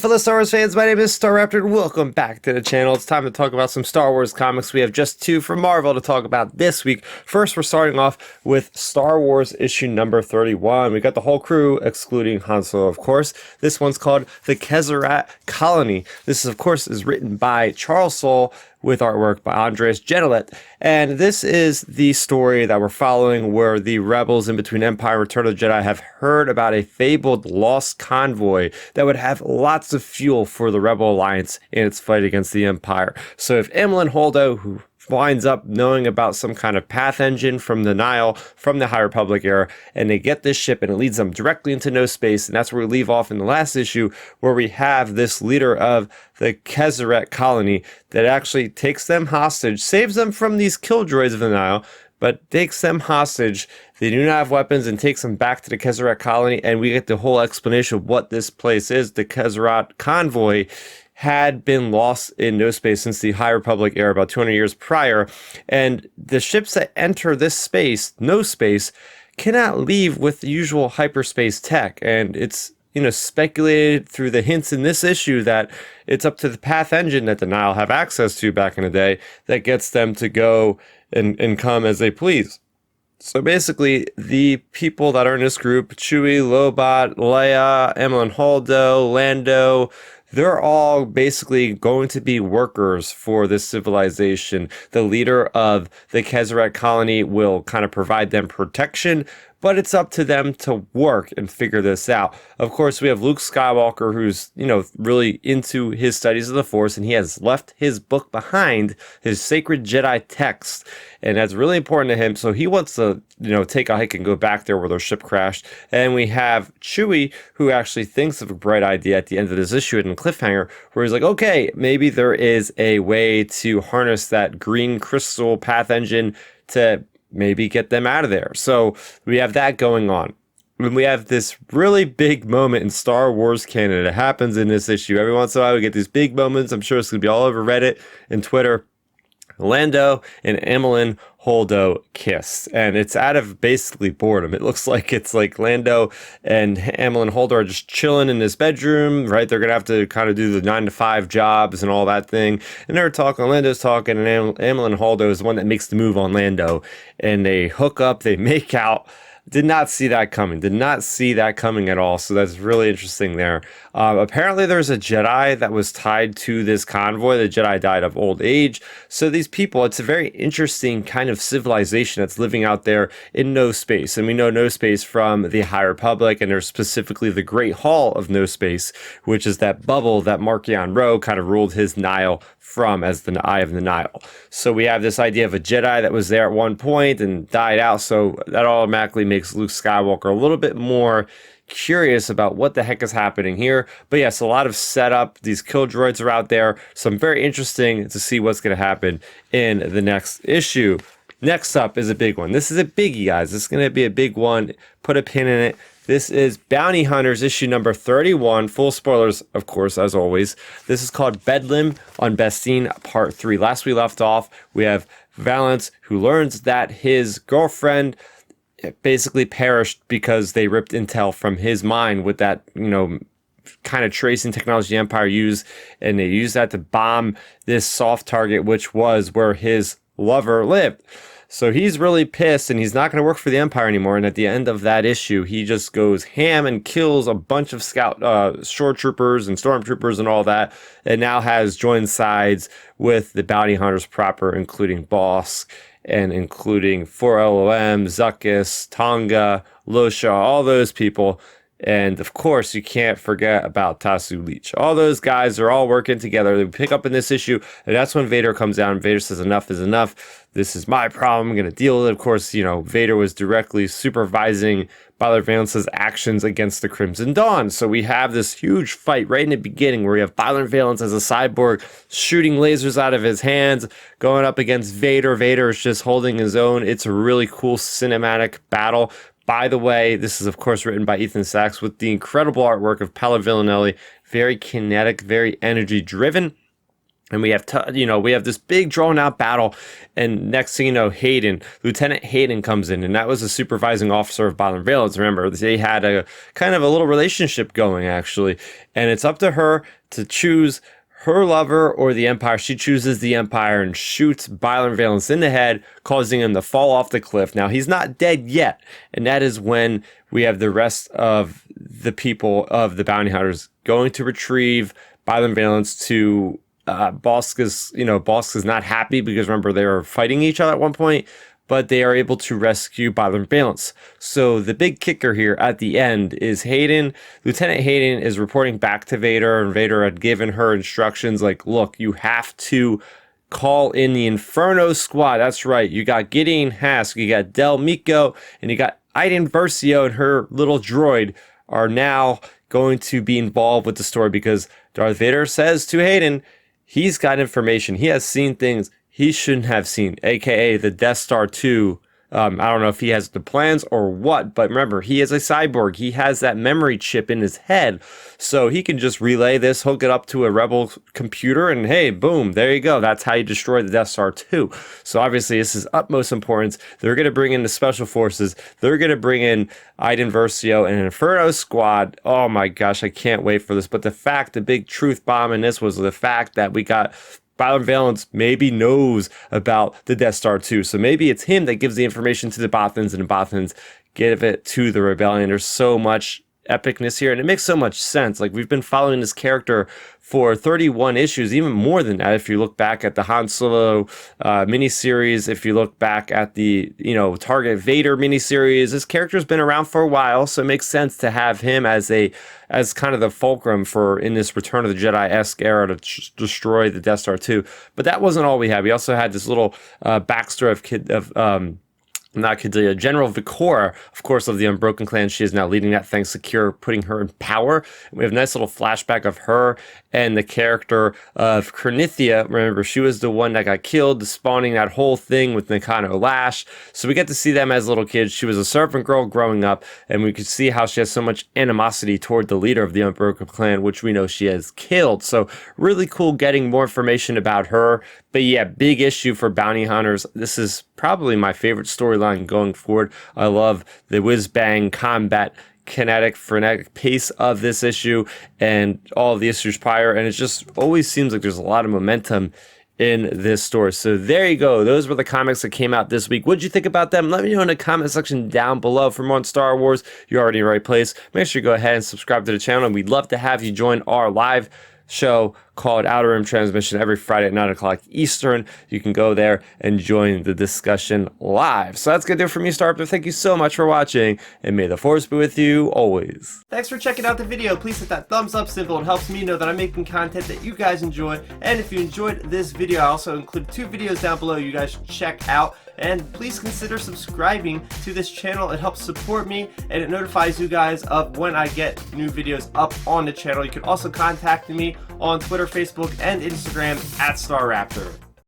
fellow Star Wars fans, my name is Star Raptor, and welcome back to the channel. It's time to talk about some Star Wars comics. We have just two from Marvel to talk about this week. First, we're starting off with Star Wars issue number 31. We got the whole crew, excluding Han Solo, of course. This one's called The Kezerat Colony. This, of course, is written by Charles Soule, with artwork by Andres Genolet. And this is the story that we're following where the rebels in between Empire and Return of the Jedi have heard about a fabled lost convoy that would have lots of fuel for the Rebel Alliance in its fight against the Empire. So if Amilyn and Holdo, who winds up knowing about some kind of path engine from the Nile, from the High Republic era, and they get this ship and it leads them directly into no space, and that's where we leave off in the last issue, where we have this leader of the Kezerat colony that actually takes them hostage, saves them from these killjoys of the Nile, but takes them hostage. They do not have weapons and takes them back to the Kezerat colony, and we get the whole explanation of what this place is. The Kezerat convoy had been lost in no space since the High Republic era, about 200 years prior, and the ships that enter this space, no space, cannot leave with the usual hyperspace tech, and it's speculated through the hints in this issue that it's up to the path engine that the Nile have access to back in the day that gets them to go and come as they please. So basically, the people that are in this group, Chewie, Lobot, Leia, Amilyn and Holdo, Lando, they're all basically going to be workers for this civilization. The leader of the Kezerat colony will kind of provide them protection, but it's up to them to work and figure this out. Of course, we have Luke Skywalker, who's, really into his studies of the Force, and he has left his book behind, his sacred Jedi text, and that's really important to him. So he wants to, take a hike and go back there where their ship crashed. And we have Chewie, who actually thinks of a bright idea at the end of this issue in cliffhanger, where he's like, okay, maybe there is a way to harness that green crystal path engine to maybe get them out of there. So we have that going on. And we have this really big moment in Star Wars canon. It happens in this issue. Every once in a while we get these big moments. I'm sure it's going to be all over Reddit and Twitter. Lando and Amilyn Holdo kiss, and it's out of basically boredom. It looks like it's like Lando and Amilyn Holdo are just chilling in this bedroom, right? They're gonna have to kind of do the 9-to-5 jobs and all that thing, and they're talking. Lando's talking, and Amilyn Holdo is the one that makes the move on Lando, and they hook up, they make out. Did not see that coming. Did not see that coming at all. So that's really interesting there. Apparently there's a Jedi that was tied to this convoy. The Jedi died of old age. So these people, it's a very interesting kind of civilization that's living out there in no space. And we know no space from the High Republic, and there's specifically the Great Hall of No Space, which is that bubble that Marchion Ro kind of ruled his Nile from as the Eye of the Nile. So we have this idea of a Jedi that was there at one point and died out. So that automatically makes Luke Skywalker a little bit more curious about what the heck is happening here. But yes, a lot of setup. These kill droids are out there. So I'm very interesting to see what's going to happen in the next issue. Next up is a big one. This is a biggie, guys. This is going to be a big one. Put a pin in it. This is Bounty Hunters issue number 31. Full spoilers, of course, as always. This is called Bedlam on Bestine Part 3. Last we left off, we have Valance, who learns that his girlfriend basically perished because they ripped intel from his mind with that, kind of tracing technology the Empire used, and they used that to bomb this soft target, which was where his lover lived. So he's really pissed, and he's not going to work for the Empire anymore. And at the end of that issue, he just goes ham and kills a bunch of shore troopers and stormtroopers and all that, and now has joined sides with the bounty hunters proper, including Bosk and including 4LOM, Zuckuss, Tonga, Losha, all those people. And of course, you can't forget about Tasu Leech. All those guys are all working together. They pick up in this issue, and that's when Vader comes down. Vader says, enough is enough. This is my problem. I'm going to deal with it. Of course, Vader was directly supervising Beilert Valance's actions against the Crimson Dawn. So we have this huge fight right in the beginning where we have Beilert Valance as a cyborg shooting lasers out of his hands, going up against Vader. Vader is just holding his own. It's a really cool cinematic battle. By the way, this is, of course, written by Ethan Sachs with the incredible artwork of Paolo Villanelli. Very kinetic, very energy-driven. And we have, we have this big drawn out battle. And next thing you know, Lieutenant Hayden comes in. And that was the supervising officer of Beilert and Valance. Remember, they had a kind of a little relationship going, actually. And it's up to her to choose her lover or the Empire. She chooses the Empire and shoots Beilert and Valance in the head, causing him to fall off the cliff. Now, he's not dead yet. And that is when we have the rest of the people of the bounty hunters going to retrieve Beilert and Valance to Bosk is not happy because remember they were fighting each other at one point, but they are able to rescue Beilert and Valance. So the big kicker here at the end is Lieutenant Hayden is reporting back to Vader, and Vader had given her instructions like, look, you have to call in the Inferno Squad. That's right. You got Gideon Hask, you got Del Miko, and you got Iden Versio and her little droid are now going to be involved with the story because Darth Vader says to Hayden, he's got information. He has seen things he shouldn't have seen, aka the Death Star 2. I don't know if he has the plans or what, but remember, he is a cyborg. He has that memory chip in his head, so he can just relay this, hook it up to a rebel computer, and hey, boom, there you go. That's how you destroy the Death Star 2. So obviously, this is utmost importance. They're going to bring in the Special Forces. They're going to bring in Iden Versio and an Inferno Squad. Oh my gosh, I can't wait for this. But the big truth bomb in this was the fact that we got Beilert and Valance maybe knows about the Death Star 2. So maybe it's him that gives the information to the Bothans, and the Bothans give it to the rebellion. There's so much epicness here, and it makes so much sense. Like, we've been following this character for 31 issues, even more than that if you look back at the Han Solo miniseries, if you look back at the Target Vader miniseries. This character's been around for a while, so it makes sense to have him as kind of the fulcrum for in this Return of the Jedi-esque era to destroy the Death Star 2. But that wasn't all we had. We also had this little backstory of General Vikora, of course, of the Unbroken Clan. She is now leading that, thanks to Kira putting her in power. We have a nice little flashback of her and the character of Kernithia. Remember, she was the one that got killed, spawning that whole thing with Nakano Lash. So we get to see them as little kids. She was a servant girl growing up, and we could see how she has so much animosity toward the leader of the Unbroken Clan, which we know she has killed. So really cool getting more information about her. But yeah, big issue for bounty hunters. This is probably my favorite storyline going forward. I love the whiz-bang combat frenetic pace of this issue and all of the issues prior, and it just always seems like there's a lot of momentum in this story. So there you go. Those were the comics that came out this week. What'd you think about them? Let me know in the comment section down below. For more on Star Wars, you're already in the right place. Make sure you go ahead and subscribe to the channel, and we'd love to have you join our live show called Outer Rim Transmission every Friday at 9 o'clock Eastern. You can go there and join the discussion live. So that's going to do it for me, Starper. Thank you so much for watching, and may the Force be with you always. Thanks for checking out the video. Please hit that thumbs up symbol. It helps me know that I'm making content that you guys enjoy. And if you enjoyed this video, I also include 2 videos down below you guys should check out. And please consider subscribing to this channel. It helps support me, and it notifies you guys of when I get new videos up on the channel. You can also contact me on Twitter, Facebook, and Instagram at StarRaptor.